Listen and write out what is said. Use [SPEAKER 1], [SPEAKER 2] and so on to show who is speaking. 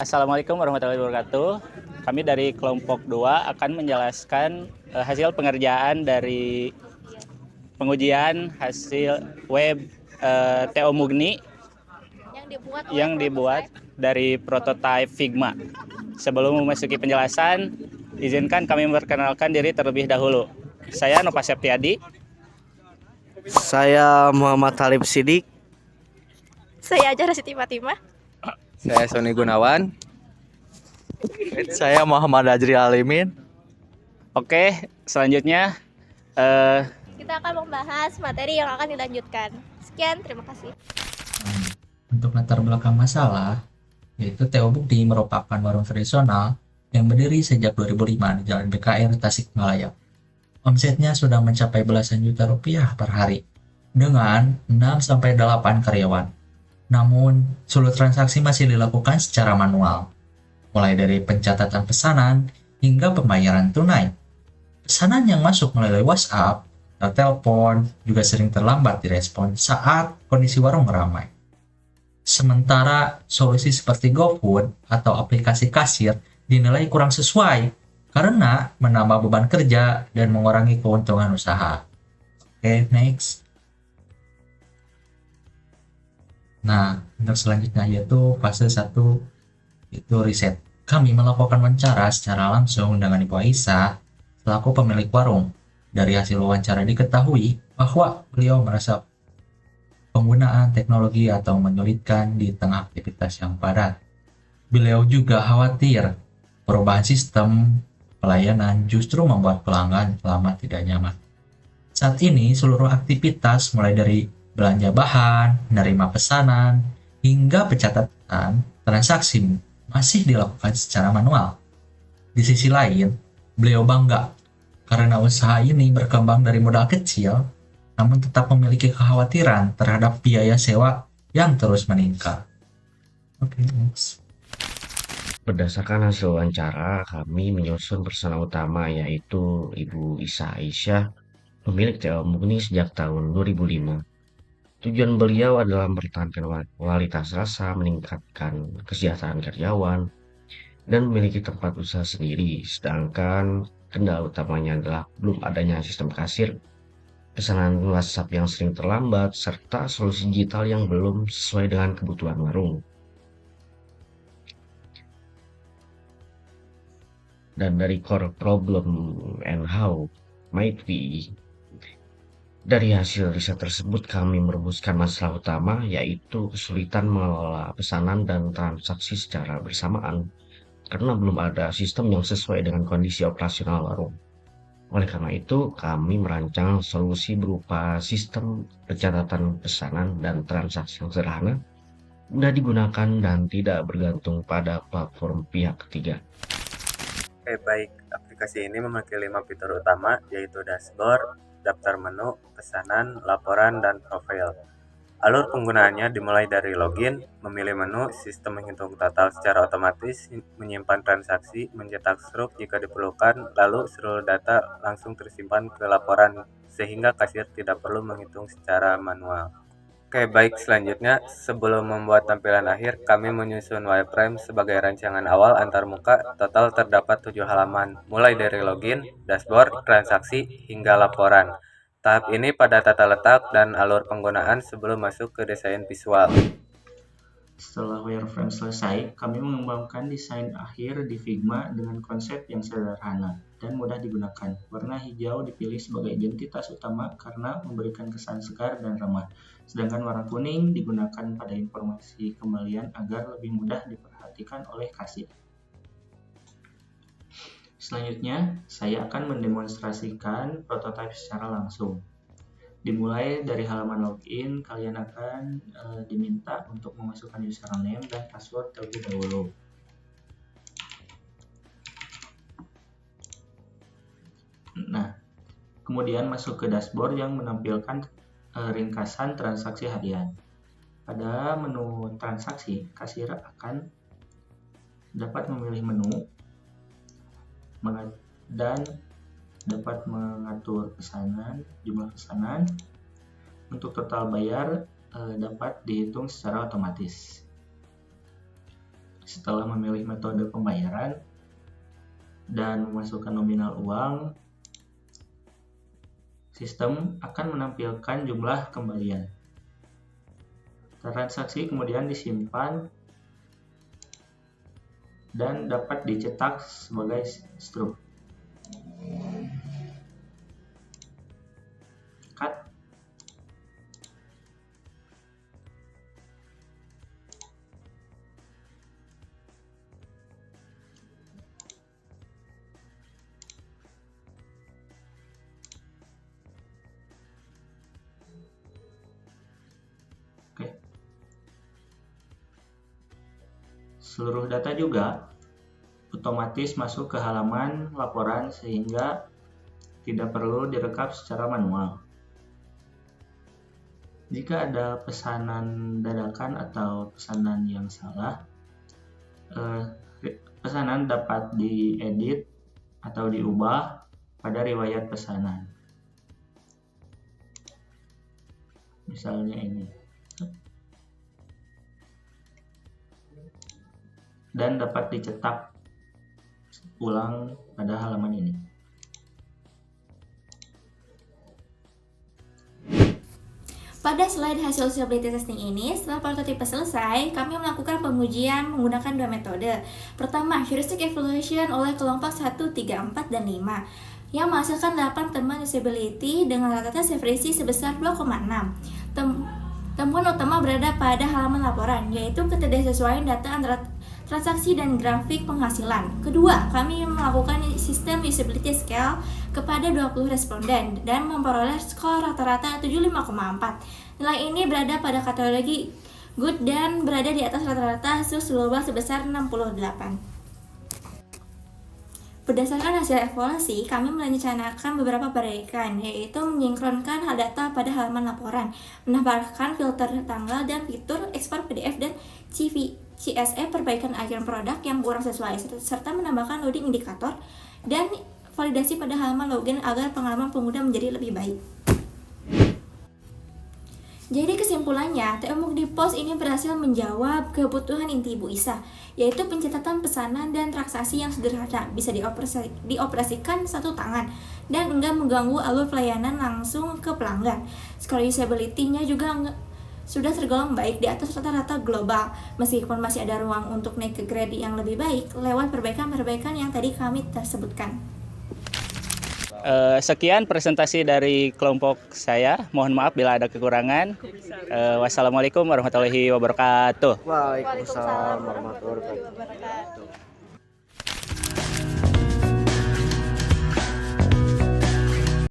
[SPEAKER 1] Assalamualaikum warahmatullahi wabarakatuh. Kami dari kelompok 2 akan menjelaskan hasil pengerjaan dari pengujian hasil web TO Mugni yang dibuat dari prototipe Figma. Sebelum memasuki penjelasan, izinkan kami memperkenalkan diri terlebih dahulu. Saya Nova Septiadi.
[SPEAKER 2] Saya Muhammad Talib Sidik.
[SPEAKER 3] Saya Ajara Siti Fatimah.
[SPEAKER 4] Saya Sony Gunawan.
[SPEAKER 2] Saya Muhammad Ajri Alimin.
[SPEAKER 1] Oke, selanjutnya
[SPEAKER 3] Kita akan membahas materi yang akan dilanjutkan. Sekian, terima kasih.
[SPEAKER 5] Untuk latar belakang masalah, yaitu TO Mugni merupakan warung tradisional yang berdiri sejak 2005 di Jalan BKR Tasikmalaya. Omsetnya sudah mencapai belasan juta rupiah per hari, dengan 6-8 karyawan. Namun, seluruh transaksi masih dilakukan secara manual, mulai dari pencatatan pesanan hingga pembayaran tunai. Pesanan yang masuk melalui WhatsApp atau telepon juga sering terlambat direspon saat kondisi warung ramai. Sementara solusi seperti GoFood atau aplikasi kasir dinilai kurang sesuai karena menambah beban kerja dan mengurangi keuntungan usaha. Oke, next. Nah, untuk selanjutnya yaitu fase 1, itu riset. Kami melakukan wawancara secara langsung dengan Ibu Aisyah selaku pemilik warung. Dari hasil wawancara diketahui bahwa beliau merasa penggunaan teknologi atau menyulitkan di tengah aktivitas yang padat. Beliau juga khawatir perubahan sistem pelayanan justru membuat pelanggan lama tidak nyaman. Saat ini seluruh aktivitas mulai dari belanja bahan, menerima pesanan, hingga pencatatan transaksi masih dilakukan secara manual. Di sisi lain, beliau bangga karena usaha ini berkembang dari modal kecil, namun tetap memiliki kekhawatiran terhadap biaya sewa yang terus meningkat. Oke, next.
[SPEAKER 6] Berdasarkan hasil wawancara, kami menyusun persona utama yaitu Ibu Isa Aisyah, pemilik TO Mugni sejak tahun 2005. Tujuan beliau adalah mempertahankan kualitas rasa, meningkatkan kesejahteraan karyawan, dan memiliki tempat usaha sendiri. Sedangkan kendala utamanya adalah belum adanya sistem kasir, pesanan WhatsApp yang sering terlambat, serta solusi digital yang belum sesuai dengan kebutuhan warung. Dan dari core problem and how might we, dari hasil riset tersebut kami merumuskan masalah utama yaitu kesulitan mengelola pesanan dan transaksi secara bersamaan karena belum ada sistem yang sesuai dengan kondisi operasional warung. Oleh karena itu, kami merancang solusi berupa sistem pencatatan pesanan dan transaksi yang sederhana, mudah digunakan dan tidak bergantung pada platform pihak ketiga.
[SPEAKER 4] Baik. Aplikasi ini memiliki 5 fitur utama, yaitu dashboard, daftar menu, pesanan, laporan, dan profil. Alur penggunaannya dimulai dari login, memilih menu, sistem menghitung total secara otomatis, menyimpan transaksi, mencetak struk jika diperlukan, lalu seluruh data langsung tersimpan ke laporan sehingga kasir tidak perlu menghitung secara manual. Baik, selanjutnya sebelum membuat tampilan akhir, kami menyusun wireframe sebagai rancangan awal antarmuka. Total terdapat 7 halaman, mulai dari login, dashboard, transaksi, hingga laporan. Tahap ini pada tata letak dan alur penggunaan sebelum masuk ke desain visual.
[SPEAKER 7] Setelah wireframe selesai, kami mengembangkan desain akhir di Figma dengan konsep yang sederhana dan mudah digunakan. Warna hijau dipilih sebagai identitas utama karena memberikan kesan segar dan ramah, sedangkan warna kuning digunakan pada informasi kembalian agar lebih mudah diperhatikan oleh kasir. Selanjutnya, saya akan mendemonstrasikan prototipe secara langsung. Dimulai dari halaman login, kalian akan diminta untuk memasukkan username dan password terlebih dahulu. Nah, kemudian masuk ke dashboard yang menampilkan ringkasan transaksi harian. Pada menu transaksi, kasir akan dapat memilih menu dan dapat mengatur pesanan, jumlah pesanan. Untuk total bayar dapat dihitung secara otomatis. Setelah memilih metode pembayaran dan memasukkan nominal uang, sistem akan menampilkan jumlah kembalian. Transaksi kemudian disimpan dan dapat dicetak sebagai struk. Cut. Oke. Seluruh data juga otomatis masuk ke halaman laporan sehingga tidak perlu direkap secara manual. Jika ada pesanan dadakan atau pesanan yang salah, pesanan dapat diedit atau diubah pada riwayat pesanan. Misalnya ini. Dan dapat dicetak ulang pada halaman ini.
[SPEAKER 3] Pada slide hasil usability testing ini, setelah prototipe selesai, kami melakukan pengujian menggunakan dua metode. Pertama, heuristic evaluation oleh kelompok 1, 3, 4, dan 5 yang menghasilkan 8 temuan usability dengan rata-rata severity sebesar 2,6. Temuan utama berada pada halaman laporan, yaitu ketidaksesuaian data antara transaksi dan grafik penghasilan. Kedua, kami melakukan sistem usability scale kepada 20 responden dan memperoleh skor rata-rata 75,4. Nilai ini berada pada kategori good dan berada di atas rata-rata hasil global sebesar 68. Berdasarkan hasil evaluasi, kami merencanakan beberapa perbaikan, yaitu menyinkronkan data pada halaman laporan, menambahkan filter tanggal dan fitur ekspor PDF dan CSE, perbaikan icon produk yang kurang sesuai, serta menambahkan loading indikator dan validasi pada halaman login agar pengalaman pengguna menjadi lebih baik. Jadi kesimpulannya, TO MOOC di pos ini berhasil menjawab kebutuhan inti Bu Isa, yaitu pencatatan pesanan dan transaksi yang sederhana, bisa dioperasikan satu tangan, dan enggak mengganggu alur pelayanan langsung ke pelanggan. Skor usability-nya juga sudah tergolong baik di atas rata-rata global, meskipun masih ada ruang untuk naik ke grade yang lebih baik lewat perbaikan-perbaikan yang tadi kami tersebutkan.
[SPEAKER 1] Sekian presentasi dari kelompok saya. Mohon maaf bila ada kekurangan. Wassalamualaikum warahmatullahi wabarakatuh.
[SPEAKER 2] Waalaikumsalam warahmatullahi wabarakatuh.